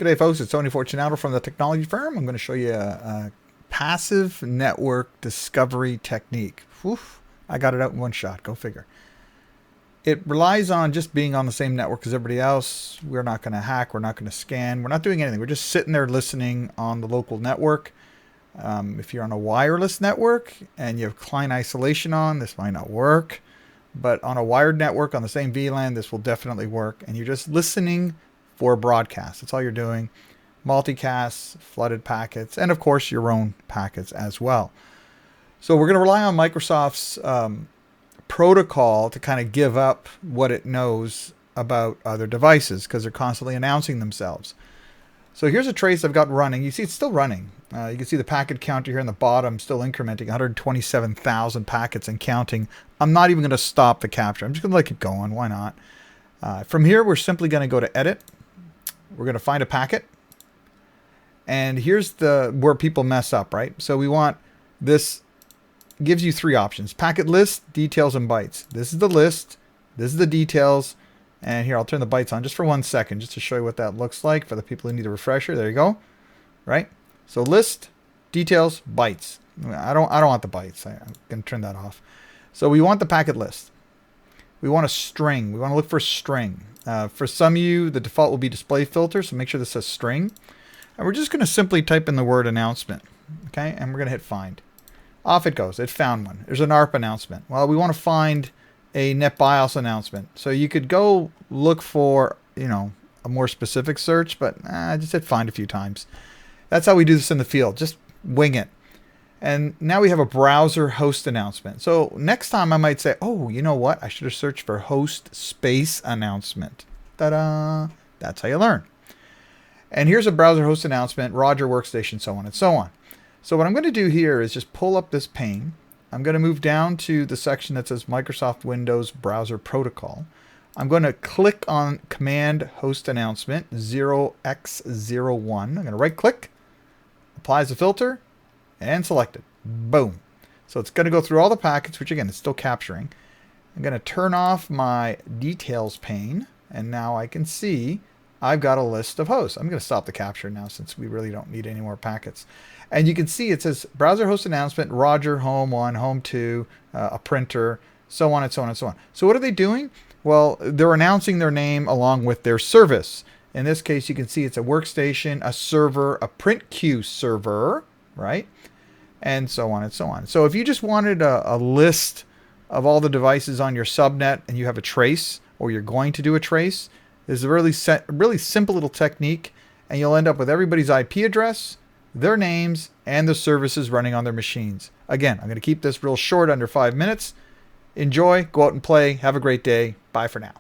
G'day folks, it's Tony Fortunato from the technology firm. I'm going to show you a passive network discovery technique. Oof, I got it out in one shot, go figure. It relies on just being on the same network as everybody else. We're not going to hack, we're not going to scan, we're not doing anything. We're just sitting there listening on the local network. If you're on a wireless network and you have client isolation on, this might not work. But on a wired network on the same VLAN, this will definitely work. And you're just listening for broadcast. That's all you're doing. Multicasts, flooded packets, and of course your own packets as well. So we're going to rely on Microsoft's protocol to kind of give up what it knows about other devices because they're constantly announcing themselves. So here's a trace I've got running. You see it's still running. You can see the packet counter here in the bottom still incrementing 127,000 packets and counting. I'm not even going to stop the capture. I'm just going to let it go on. Why not? From here, we're simply going to go to Edit. We're going to find a packet. And here's where people mess up, right? So we want this, gives you three options. Packet list, details, and bytes. This is the list. This is the details. And here, I'll turn the bytes on just for 1 second, just to show you what that looks like for the people who need a refresher. There you go. Right? So list, details, bytes. I don't want the bytes. I'm going to turn that off. So we want the packet list. We want a string. We want to look for a string. For some of you, the default will be display filter, so make sure this says string. And we're just going to simply type in the word announcement. Okay, and we're going to hit find. Off it goes. It found one. There's an ARP announcement. Well, we want to find a NetBIOS announcement. So you could go look for, a more specific search, but just hit find a few times. That's how we do this in the field. Just wing it. And now we have a browser host announcement. So next time I might say, oh, you know what? I should have searched for host space announcement. Ta-da! That's how you learn. And here's a browser host announcement, Roger workstation, so on and so on. So what I'm going to do here is just pull up this pane. I'm going to move down to the section that says Microsoft Windows Browser Protocol. I'm going to click on Command Host Announcement 0x01. I'm going to right click, apply as a filter, and select it. Boom. So it's going to go through all the packets, which again, it's still capturing. I'm going to turn off my details pane, and now I can see I've got a list of hosts. I'm going to stop the capture now since we really don't need any more packets. And you can see it says browser host announcement, Roger, home 1, home 2, a printer, so on and so on and so on. So what are they doing? Well, they're announcing their name along with their service. In this case, you can see it's a workstation, a server, a print queue server, right? And so on and so on. So if you just wanted a list of all the devices on your subnet and you have a trace, or you're going to do a trace, this is a really simple little technique, and you'll end up with everybody's IP address, their names, and the services running on their machines. Again, I'm going to keep this real short, under 5 minutes. Enjoy, go out and play, have a great day. Bye for now.